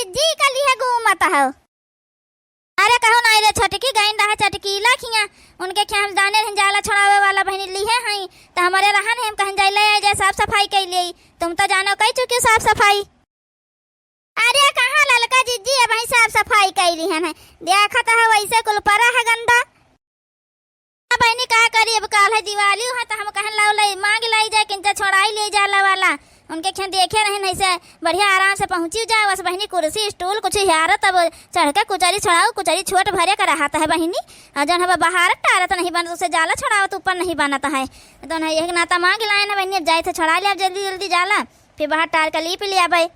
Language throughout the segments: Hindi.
जिज्जी कली है घूमत हो। अरे कहो ना रे छोटकी गईन रहा चटकी लाखिया उनके क्या हम जाने रहन जाला छोड़ावे वाला बहनी ली है हई तो हमारे रहन हम कहन जाई ले जाए साफ सफाई कर ले। तुम तो जानो कई चुकी साफ सफाई। अरे कहाँ ललका जिज्जी अब भाई साफ सफाई कर ली है देखा था वैसे कुल परा है गंदा। बहनी का करी अब काल है दिवाली है तो हम कहन लाओ ले मांग लाई जाए किंचा छोड़ाई ले जाला वाला उनके खे देखे रहे ऐसे बढ़िया आराम से पहुंची जाए बस बहनी कुर्सी स्टूल कुछ यार तब चढ़ के कुचरी छोड़ाओ कुचरी छोट भरे का रहा है बहनी और जन है बाहर टारत नहीं बनता उसे जाला छोड़ाओ तो ऊपर नहीं बनता है तो नहीं एक नाता मांग लाए ना बहनी अब जाए थे छोड़ा लिया जल्दी जल्दी जाला फिर बाहर टार का लीप लिया भाई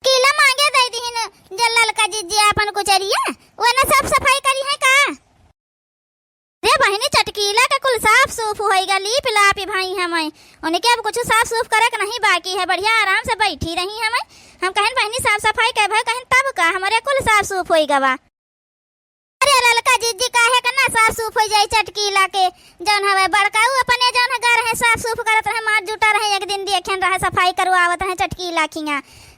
कीला मांगे दे दीन जल्लल का जिज्जी अपन कुचरिया वो ना साफ सफाई करी है का रे बहनी चटकीला का कुल साफ सूफ होएगा लीप लापी भाई हमें उनके अब कुछ साफ सूफ करे नहीं बाकी है बढ़िया आराम से बैठी रही हमें हम कहन बहनी साफ सफाई कर भाई कहन तब का हमारे कुल साफ सूफ होएगा बा। अरे ललका जिज्जी काहे का ना साफ सूफ हो जाए चटकीला के जौन हवे बड़काऊ अपने जौन घर है साफ सूफ करत रहे मार जुटा रहे एक दिन देखन रहे सफाई करवावत है चटकीला खिया।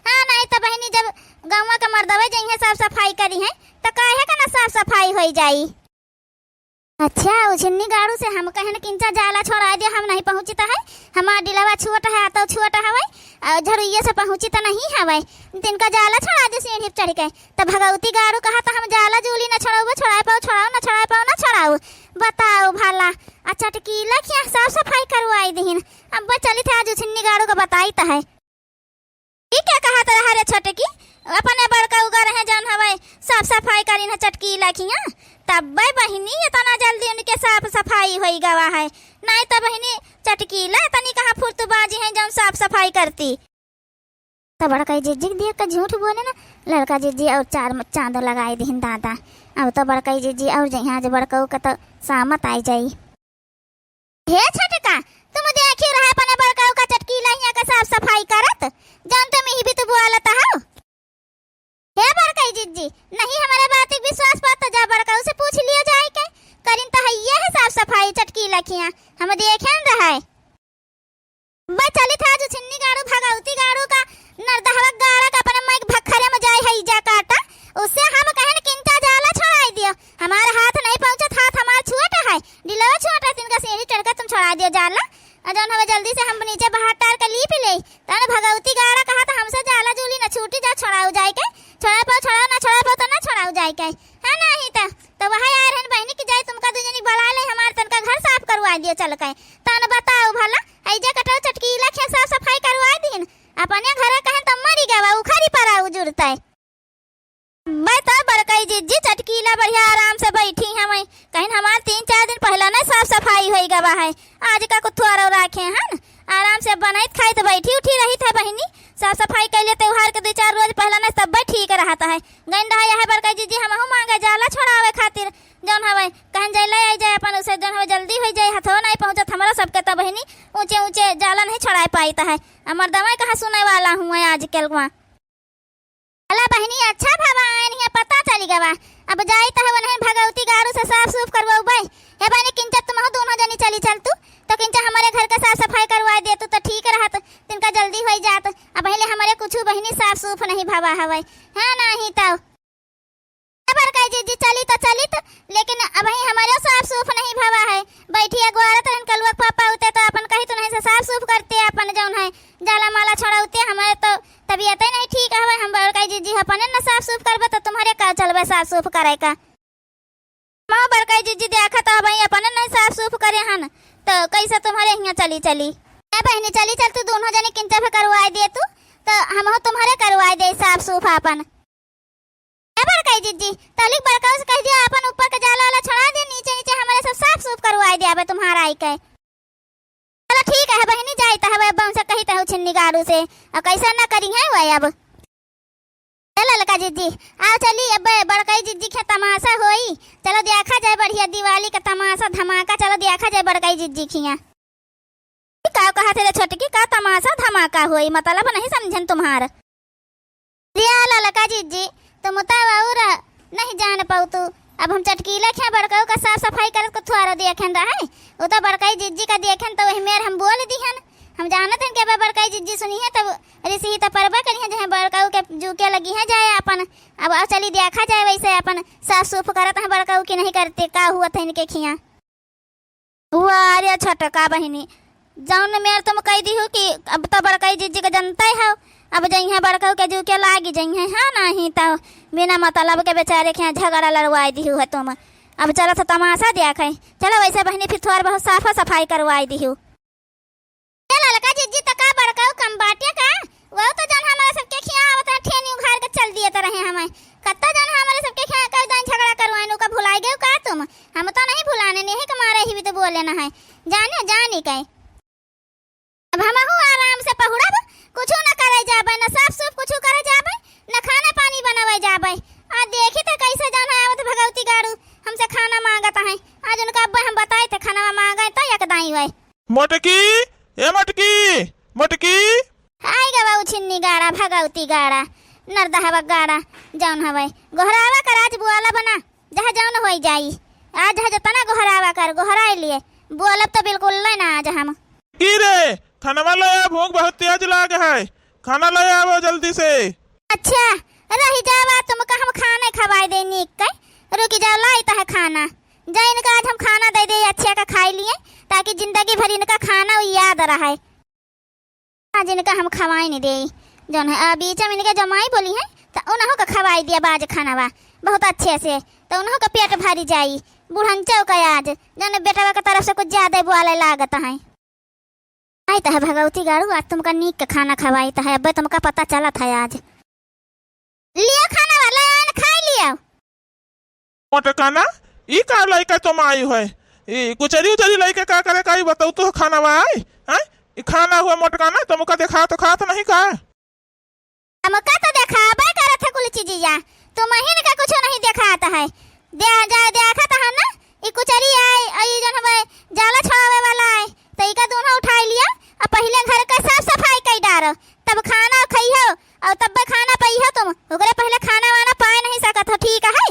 हां नहीं तो बहनी जब गांव का मर्दवे जइहे साफ सफाई करी है तो काहे का ना साफ सफाई हो जाई। अच्छा उछन्नी गाड़ू से हम कहन किंचा जाला छोड़ा दे हम नहीं पहुंचता है हमार डिलवा छुअट है तो छुअट हवे झरुइये से पहुंची तो नहीं हवे तिनका जाला छोड़ा दे सीढ़ी चढ़ के तो भगवती गाड़ू कहा तो हम जाला जूली न छोड़ाओ छोड़ा पाओ छोड़ाओ न छोड़ा पाओ न छोड़ाओ बताओ भला। अच्छा टकीला क्या साफ सफाई करवाई दीन अब चली थे आज उछन्नी गाड़ू को बताई तो है ठीक है कहा तो हरे छोटकी अपने बड़का उगा रहे जौन हवे साफ सफाई करी न चटकी लाखिया तब बहनी इतना जल्दी उनके साफ सफाई होई गवा है नहीं तो बहनी चटकीला तनी कहाँ फुर्तबाजी है जब साफ सफाई करती तो बड़का जिज्जी देख कर झूठ बोले ना लड़का जिज्जी और चार चांद लगाई दीन दादा अब तो बड़का जिज्जी और जहाँ बड़का का तो सामत आई जाई। हे छटका तुम देखी रहा अपने बड़का का चटकीला यहाँ का साफ सफाई करत जान तुम ही भी तो बोलता हो। हे बड़का जिज्जी नहीं हमारे बात एक विश्वास पाता जा बड़का से पूछ लिया जाए के करिन तो है साफ सफाई चटकी लखिया हम देखें रहा है बस चली था जो छिन्नी गाड़ू भगवती गाड़ू का नरदहवा गाड़ा का अपने माइक भखरे में जाए है जा काटा उससे हम कहन किंचा जाला छोड़ाई दियो हमारा हाथ नहीं पहुंचत हाथ हमार छुअट है डिलवा छोटा तिनका सीढ़ी चढ़कर तुम छोड़ा दियो जाला अजन हमें जल्दी से हम नीचे बाहर टार के लीप ले तने भगवती गाड़ा कहा था हमसे जाला जूली न छूटी जा छोड़ाऊ जाए के छोड़ा पाओ तो ना छोड़ाऊ जाए के है नहीं तो वहां यार है बहनी की जाए तुमका दुजनी बड़ा ले हमार तनका घर साफ करवा दियो चल के तने बताओ भला ऐजे कटो चटकीला खे साफ सफाई करवा दीन अपने घर कहन तो मरी गवा उखारी पराऊ जुड़ता है बता बड़काई जिज्जी चटकीला बढ़िया आराम से बैठी हमें कहीं हमार 3-4 दिन पहला ना साफ सफाई होई गवा है आज का कुथुआरो रखे हैं आराम से बनाइत खाई तो बैठी उठी रही था बहनी साफ सफाई कर ले त्योहार के 2-4 रोज पहला ना सब ठीक रहता है गंडा है बड़का जिज्जी हम मांगे जाला छोड़ावे खातिर जौन हवे कहन जाए ले जाए अपन उसे जौन हवे जल्दी हो जाए हथो नहीं पहुंचत हमारा सबके तो बहनी ऊंचे ऊंचे जाला नहीं छोड़ा पाता है हमार दवाई कहाँ सुने वाला हूँ आजकल वहाँ अला बहनी अच्छा भवान है पता चली गवा अब जाई तो नहीं भगवती गाड़ू से साफ सूफ करवाऊ भाई हे बहनी किंचा तुम दोनों जनी चली चल तू तो किंचा हमारे घर का साफ सफाई करवा दे तू तो ठीक रहत तिनका जल्दी हो जात अब पहले हमारे कुछ बहनी साफ सूफ नहीं भवा हवे है नहीं तो बड़का जिज्जी चली तो लेकिन अब ही हमारे साफ सूफ नहीं भवा है बैठी अगवारत रहन कलवा पापा होते तो अपन कही तो नहीं से साफ सूफ करते अपन जौन है जाला माला छोड़ाते हमारे तो तबीयत नहीं ठीक है हम बड़का जिज्जी अपने न साफ सूफ करबे तो तुम्हारे का चलबे साफ सूफ करे का मां बड़का जिज्जी देखा तो भाई अपने नहीं साफ सूफ करे हन तो कैसे तुम्हारे यहाँ चली ए बहनी चली चल तू दोनों जने किंचा पे करवा दे तू तो हम तुम्हारे करवा दे साफ सूफ अपन बड़का जिज्जी तलिक बड़का से कह दिया अपन ऊपर का जाला वाला छोड़ा दे नीचे हमारे सब साफ सूफ करवा दे अबे तुम्हारा आई के चलो ठीक है बहनी जाई तो हवे बम से कही तो छिन्नी गाड़ू से और कैसा ना करी है वही अब चलो ललका जिज्जी आओ चली अब बड़का जिज्जी के तमाशा होई चलो देखा जाए बढ़िया दिवाली का तमाशा धमाका चलो देखा जाए बड़का जिज्जी खिया का कहा थे छोटकी का तमाशा धमाका होई मतलब नहीं समझन तुम्हार रिया ललका जिज्जी तुम और नहीं जान पाऊ तू अब हम चटकीला क्या बड़का का साफ सफाई करत को थोड़ा देखन रहा है वो तो बड़काई जिज्जी का देखन तो वही मेर हम बोल दिहन हम जानत हन के बड़काई जिज्जी सुनी है तब ऋषि तो परबा करी है जहां बड़का के के लगी है जाए अपन। अब आओ चली देखा जाए वैसे अपन साफ सूफ करत है बड़का कि नहीं करते, का हुआ था इनके खिया हुआ। अरे छोटका बहिनी जौन मेरे तुम कह दी हो कि अब तो बड़का जीजी का जनता ही हो, अब जही है बड़का के जू के लागी जही है हाँ नहीं तो बिना मतलब के बेचारे के यहाँ झगड़ा लड़वाई दी है तुम। अब चलो तो तमाशा देख है, चलो वैसे बहनी फिर थोड़ा बहुत साफा सफाई करवाई दी हूँ। लड़का जीजी तो का बड़का कम बाटे का वो तो जन हमारे सबके खिया आवत है ठेनी उघार के चल दिए तो रहे हमें कत्ता जन हमारे सबके खिया कर दान झगड़ा करवाने का भुला गए का तुम। हम तो नहीं भुलाने नहीं के मारे ही भी तो बोले ना है जाने जानी कहे। अब हम आराम से पहुड़ब कुछ न करे जाबे न साफ सूफ कुछ करे जाबे न खाना पानी बनावे जाबे। आ देखी तो कैसे जाना आवत भगवती गाड़ू हमसे खाना मांगता है। आज उनका अब्बा हम बताए थे खाना मांगे तो यकदाई हुए मोटकी ए मोटकी मोटकी हाय गवा छिन्नी गाड़ा भगवती गाड़ा नरदहवा गाड़ा जौन हवे गोहरावा कर आज बुआला बना जहाँ जौन हो जाई। आज जतना गोहरावा कर गोहराई लिए बोलब तो बिल्कुल ना आज हम की रे खाना ले आ, भूख बहुत तेज लाग है, खाना ले आओ जल्दी से। अच्छा रही जावा तुमका हम खाने खवाई दे नीक के रुकी जाओ लाई है खाना जा इनका आज हम खाना दे दे अच्छे का खाई लिए ताकि जिंदगी भर इनका खाना याद रहे। आज इनका हम खवाई नहीं दे जौन है बीच में इनके जमाई बोली है तो उन्हों का खवाई दिया बाज खाना बा बहुत अच्छे से तो उन्हों का पेट भरी जाई। बुढ़न चौका आज जौन बेटा के तरफ से कुछ ज्यादा बुआले लागत है। आई तो है भगवती गाड़ू आज तुमका नीक के खाना खवाई तो है अब तुमका पता चला था आज लियो खाना वाला आन खाई लियो। मोटकाना ई का लइका तुम आई है ई कुचरी उचरी लइका का करे काई बताऊ तो खाना वा आई हैं ई खाना हुआ मोटकाना तुमका देखा तो खा तो नहीं का हमका तो देखाबे करत है कुल चीजिया तुम ही का कुछ नहीं देखाता है दे जा देखा तो है ना ई कुचरी आई आई जन हवे जाला छावे वाला है तो ई का दोनों उठाई लिया और पहले घर का साफ सफाई कर डारो तब खाना खइहो और तब खाना पइहो तुम ओकरे पहले खाना वाना पाए नहीं सकत हो ठीक है।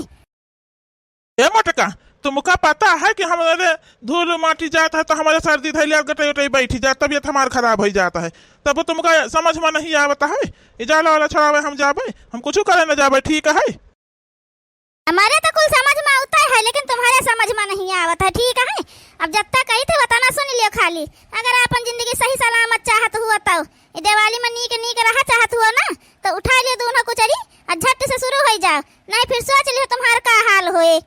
ए मोटका तुमका पता है कि हमारे धूल माटी जाता है तो हमारे सर्दी थैली गटे उटे बैठी जाता तबीयत हमार खराब हो जाता है तब तुमका समझ में नहीं आवता है जाला वाला छड़ावे हम जाबे हम कुछ करे न जाबे ठीक है। हमारे तो कुल समझ में आता है लेकिन तुम्हारे समझ में नहीं आवता है ठीक है। अब जब तक कही थे बताना सुन लियो खाली अगर अपन जिंदगी सही सलामत चाहत हुआ तो दिवाली में नीक नीक रहा चाहत हुआ ना तो उठा लियो दोनों कुचरी और झट से शुरू हो जाओ नहीं फिर सोच लियो तुम्हारा का हाल होए।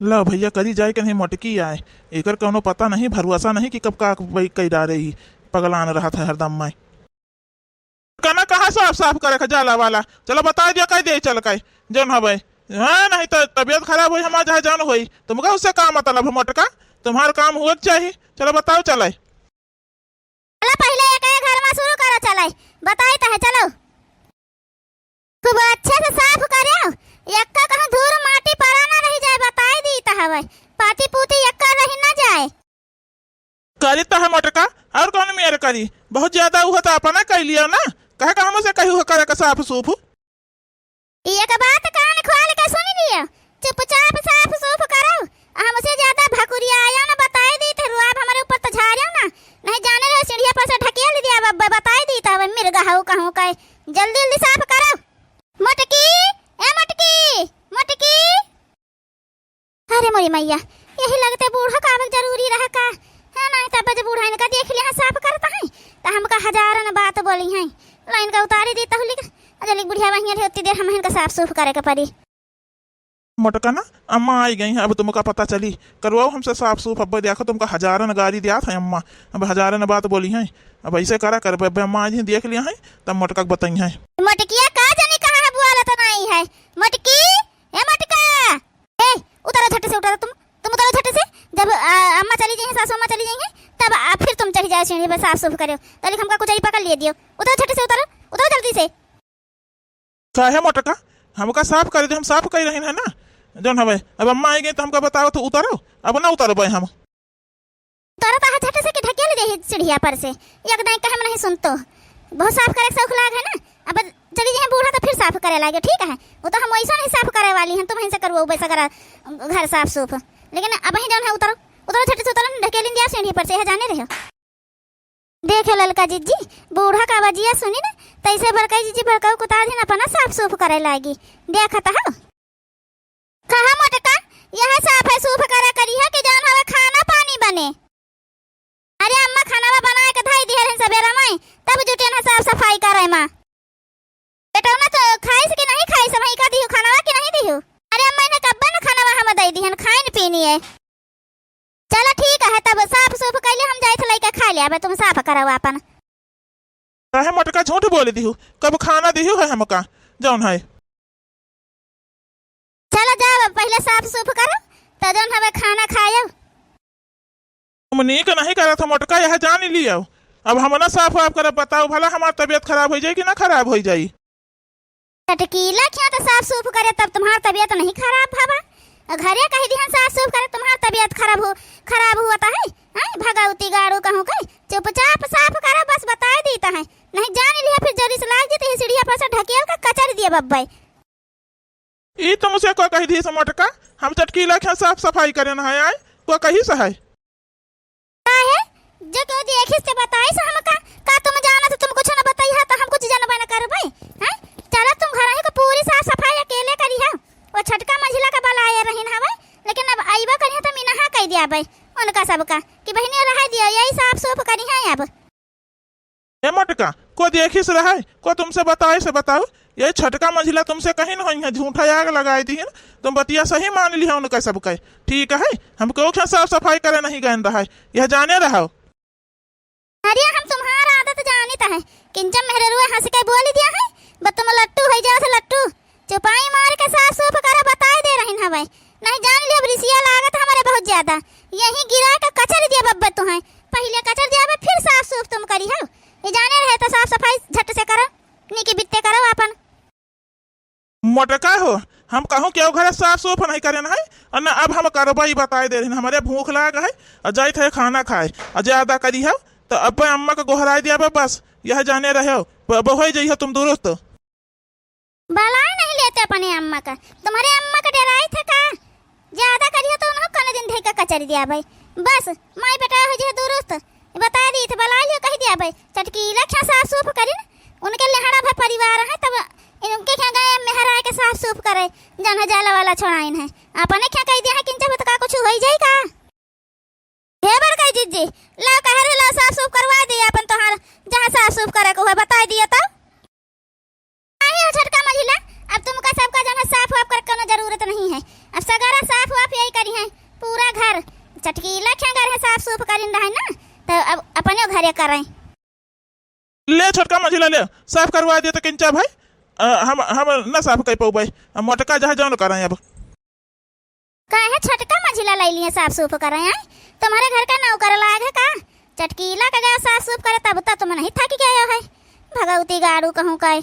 ला भैया करी जाए कि नहीं मोटकी आए एकर कोनो पता नहीं भरोसा नहीं कि कब का कई डारे ही पगलान रहा था हरदम में कहना कहाँ साफ साफ करे का जाला वाला चलो बता दिया कह दे चल कई जौन हवे हाँ नहीं तो तबीयत खराब हुई हमारा जहाँ जान हुई तुमका उससे काम मतलब मोटका तुम्हारा काम हुआ चाहिए चलो बताओ चले पहले एक घर में शुरू करो चले बताई तो है चलो खूब अच्छे से साफ करो यक्का कहाँ धूल माटी पड़ा ना रह जाए बताई दी तो हवे पाती पूती यक्का रही ना जाए करी तो है मोटका और कौन मेरे करी बहुत ज्यादा हुआ तो अपना कह लिया ना कहे का हमसे कही हुआ करे का साफ सूफ एक बात कान खोल के सुन लियो चुपचाप साफ सूफ करो हमसे ज्यादा भकुरिया आया ना बताई दी थे रुआब हमारे ऊपर तो झाड़ियो ना नहीं जाने रहे सीढ़िया पर से ढकेल दिया बताई दी था मिर्गा हूं कहूं का जल्दी जल्दी साफ करो। मोटकी ए मोटकी मोटकी अरे मोरी मैया यही लगते बूढ़ा का जरूरी रहा का है नहीं तब जब बूढ़ा इनका देख लिया साफ करता है तो हमका हजारन बात बोली है लाइन का उतारी दी तो लिख जल्दी बुढ़िया वहीं होती देर हम इनका साफ सूफ करे के पड़ी। मोटका ना अम्मा आई गई हैं अब तुमका पता चली करवाओ हमसे साफ सूफ अब देखो तुमका हजारन गाड़ी दिया था अम्मा अब हजारन बात बोली हैं अब ऐसे करा कर अम्मा आज देख लिया है तब मोटका बताई है। मोटकिया का जानी कहां है बुआ तो नहीं है मोटकी ए मोटका ए उतरो झट से उतरो तुम उतरो झट से जब अम्मा चली जाएंगे सासू अम्मा चली जाएंगे तब फिर तुम चढ़ जाओ सीढ़ी पर साफ सूफ करो तभी हमका कुछ पकड़ लिए दियो उतरो झट से उतरो जल्दी से क्या है मोटका हमका साफ कर दे हम साफ कर रहे हैं ना जौन हवे अब अम्मा आई गई तो हमका बताओ तो उतारो अब ना उतारो भाई हम उतारो तो झट से कि ढकेल दे सीढ़िया पर से एकदम कहे नहीं सुनतो बहुत साफ करे शौक लाग है ना अब चली जाए बूढ़ा तो फिर साफ करे लागे ठीक है वो तो हम वैसा नहीं साफ करे वाली हैं तुम वहीं से करो वैसा करा घर साफ सूफ लेकिन अब वहीं जौन है उतारो उतारो झट से उतारो ढकेल दिया सीढ़ी पर से जाने रहो। देख ललका जीजी बूढ़ा का बजिया सुनी ना तैसे भड़काई जीजी भड़काऊ कुता दिन अपना साफ सूफ करे लागी देखत हो कहा मोटका यह साफ है सूफ करे करी है कि जान हवे खाना पानी बने। अरे अम्मा खाना बनाए के धाई दिहर हैं सवेरा में तब जुटे ना साफ सफाई करे मां बेटा ना तो खाइस कि नहीं खाइस वही का दियो खाना कि नहीं दियो। अरे अम्मा ने कब्बा ना खाना हम दई दिहन खाइन पीनी है। चलो ठीक है तब साफ सूफ कैले हम जाई थे लइका खा लिया बे तुम साफ करवा अपन। काहे मोटका झूठ बोल दिहु कब खाना दिहु है हमका जौन है। चलो जाओ पहले साफ सूफ करो तो जौन हवे खाना खायो। तुम नीक नहीं करा था मोटका यह जान ही लियो अब हम ना साफ वाफ कर बताओ भला हमारी तबीयत खराब हो जाए कि ना खराब हो जाए। टटकीला क्या तो साफ सूफ करे तब तुम्हारी तबीयत नहीं खराब भावा घरे कही दी साफ सूफ करे तुम्हारी तबीयत खराब हुआ है भगावती गाड़ू कहूँ कहीं चुपचाप साफ करा बस बता देता है नहीं जान लिया फिर जल्दी से लाग देते सीढ़िया पर से ढकेल का कचर दिए बब्बे। ई तो मुझसे को कही दी से मोटका हम चटकीला क्या साफ सफाई करे ना है आए को कही से है काहे जो को देखिस ते बताई से हमका का तुम जाना तो तुम कुछ ना बताई है तो हम कुछ जानबे ना करबे हैं। चलो तुम घर ही को पूरी साफ सफाई अकेले करी है वो छटका मंझिला का बलाए रहिन हवे लेकिन अब आईबा करी तो मीना कह दिया बे उनका सबका कि बहनी रह दियो यही साफ सूफ करी है अब। ए मोटका को देखिस रहा है को तुमसे बताए से बताओ ये छटका मंझिला तुमसे कहीं नहीं है झूठा आग लगाई दी तुम बतिया सही मान लिया उनका सबका ठीक है हमको क्या साफ सफाई करे नहीं गए रहा है यह जाने रहो। अरे हम तुम्हारा आदत जानता है किंचम मेरे रुए हंस के बोल दिया है बस तुम लट्टू है जैसे लट्टू चुपाई मार के साफ सूफ करा बता दे रही हवे नहीं जान लिया रिसिया लागत हमारे बहुत ज्यादा यही गिरा के कचर दिया बब्बा तो है पहले कचर दिया फिर साफ सूफ तुम करी हो ये जाने रहे तो साफ सफाई झट से करो नीके बित्ते करो अपन। मोटका हो हम कहूँ क्या घर साफ सूफ नहीं करे है और न अब हम करवाई बताए दे रहे हमारे भूख लाग है और जाए थे खाना खाए और ज्यादा करी हो तो अब अम्मा को गोहराई दिया बस यह जाने रहे हो हो जाइए तुम दुरुस्त बलाए नहीं लेते अपने अम्मा का तुम्हारे अम्मा का डराई था का ज्यादा करियो तो उन्होंने कने दिन धैका कचर दिया भाई बस माई बेटा हो जे दुरुस्त बता दी थे बला लियो कह दिया भाई चटकीला क्या साफ सूफ करिन उनके लेहड़ा भाई परिवार है तब इनके क्या गए मेहरा के साफ सूफ करे जन जाला वाला छोड़ाइन है अपने क्या कह दिया है किंचा तो का कुछ होई जाई का हे बर कह जीजी ला कह रे ला साफ सूफ करवा दे अपन तोहार जहां साफ सूफ करे को है बता दिया तो आए झटका मझिला अब तुमका सबका जन साफ वाफ कर कोनो जरूरत नहीं है अब सगारा साफ वाफ यही करी है पूरा घर चटकीला क्या घर है साफ सूफ करिन रहे ना तो अब अपने घरे करें ले छोटका मझिला ले साफ करवा दिया तो किंचा भाई हम न साफ कर पाऊ भाई मोटका जहाँ जान करें अब काहे छटका मझिला ले लिए साफ सूफ करें हैं तुम्हारे घर का नौकर लाग है का चटकीला का गया साफ सूफ करे तब तक तुम नहीं थक गया है भगवती गाड़ू कहूँ का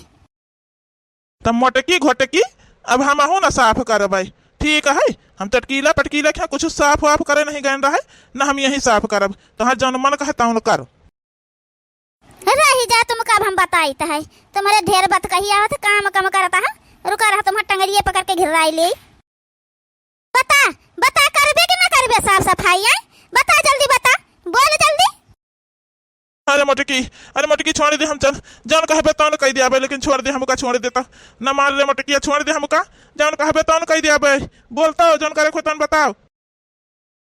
तब मोटकी घोटकी अब हम ना साफ कर भाई ठीक है हम चटकीला पटकीला क्या कुछ साफ वाफ करे नहीं गए रहा न हम यही साफ करब तहार जौन मन कहे तौन कर रही जा तुम कब हम बताई है तुम्हारे ढेर बात कही आवत काम कम करता है रुका रहा तुम्हारे टंगरिए पकड़ के घिराई ले बता बता करबे कि ना करबे साफ सफाई है बता जल्दी बता बोल जल्दी। अरे मोटकी छोड़ दे हम चल जौन कहबे तौन कह दिया लेकिन छोड़ दे हमका छोड़ देता न मार ले मोटकिया छोड़ दे हमका जौन कहबे तौन कह दिया बोलता हो जौन करे को तौन बताओ।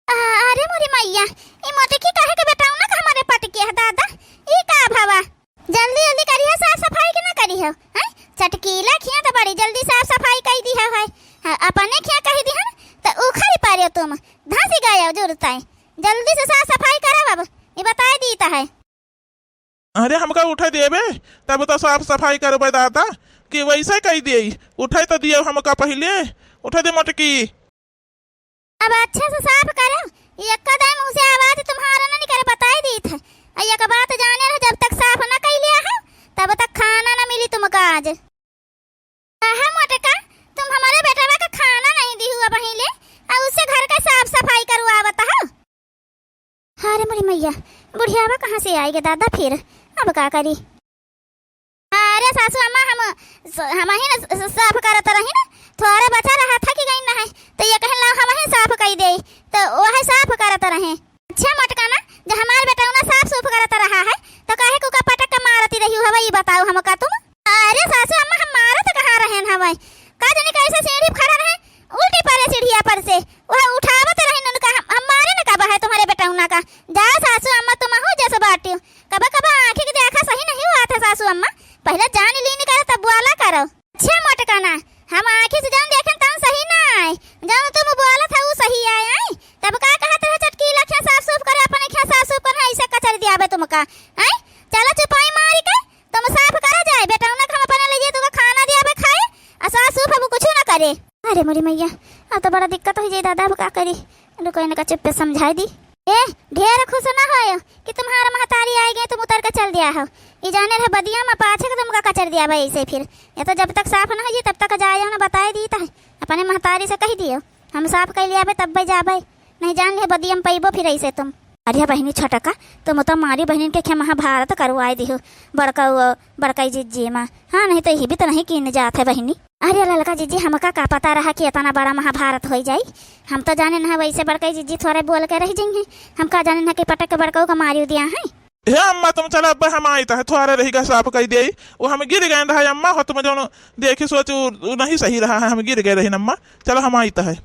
अरे मोरी मैया ई मोटकी कहे के बताऊ ना हमारे पटकी है दादा ई का भावा जल्दी जल्दी करिए साफ सफाई के ना करी हो हैं चटकीला खिया तो बड़ी जल्दी साफ सफाई कह दी है अपने क्या कह दी है तो उखड़ी पारे तुम धासी गए जरूरत है जल्दी से साफ सफाई करा बाबू ये बता दीता है। अरे हमका उठा देबे तब तो साफ सफाई करबे दादा कि वैसे कह दिए उठा तो दिए हमका पहले उठा दे मोटकी अब अच्छे से साफ करो ये कदम मुंह से आवाज तुम्हारा ना निकले बता दी था अय्या का बात जाने रहे जब तक साफ ना कर लिया है तब तक खाना ना मिली तुमका आज है मोटका तुम हमारे बेटा का खाना नहीं दी हुआ पहले और उससे घर का साफ सफाई करवा बताओ। अरे मेरी मैया बुढ़ियावा कहाँ से आएगी दादा फिर अब क्या करी। अरे सासू अम्मा हम ही ना साफ करत रही ना थोड़ा बचा रहा था कि गई ना है तो ये कहन ला हम ही साफ कर दे तो वह साफ करत रहे। अच्छा मटका ना जब हमारे बेटा ना साफ सूफ करत रहा है तो काहे को का पटक मारत करती रही हवा, ये बताओ हमका तुम। अरे सासू अम्मा हम मारत कहाँ रहन हवा, का जाने कैसे सीढ़ी पर खड़ा रहे, उल्टी पड़े सीढ़िया पर से, वह उठावत रहे उनका, हम मारे न कबा है तुम्हारे बेटौना का। जा सासू अम्मा तुम हो जैसे बाटी, कबा कबा आंखें की देखा सही नहीं हुआ था सासू अम्मा, पहले जान ली निकालो तब बुआला करो। अच्छा मोटकाना, हम आंखें से जान देखें तब सही ना आए, जान तुम बोला था वो सही आए आई, तब का कहत रहे चटकी लखिया साफ सूफ करे, अपने खिया साफ सूफ करे, ऐसे कचर दिया बे तुमका आई। चलो चुपाई मारी के तुम साफ करा जाए, बेटा उन्हें हम अपने लिए तुमका खाना दिया बे खाए, और साफ सूफ अब कुछ ना करे। अरे मोरी मैया अब तो बड़ा दिक्कत हो जाए दादा, अब का करी, रुको इनका चुप पे समझाई दी। ए ढेर खुश ना हो कि तुम्हारा महतारी आई गए, तुम उतर के चल दिया हो, ये जाने रहे बदिया में पाछे के तुमका कचर दिया भाई ऐसे, फिर ये तो जब तक साफ ना हो तब तक जाए ना बताए दी था, अपने महतारी से कह दियो हम साफ कर लिया तब भाई जाबे, नहीं जान ले बदिया में पैबो फिर ऐसे तुम। अरे बहनी छोटका तुम तो मारी बहनी के खे महाभारत करवाए दी हो बड़का जिज्जी माँ, हाँ नहीं तो यही भी तो नहीं कीन जात है बहनी। अरे ललका जिज्जी हमका का पता रहा कि इतना बड़ा महाभारत हो जाई, हम तो जाने ना वैसे बड़का जिज्जी थोड़े बोल के रह जाएंगे, हम का जाने ना कि पटक के बड़का का मारियो दिया है। हे अम्मा तुम चलो अब हम आई था थोड़ा रहेगा साफ कर दे, वो हम गिर गए रहा अम्मा, हो तुम जो देखी सोच नहीं सही रहा है, हम गिर गए रही अम्मा, चलो हम आई है।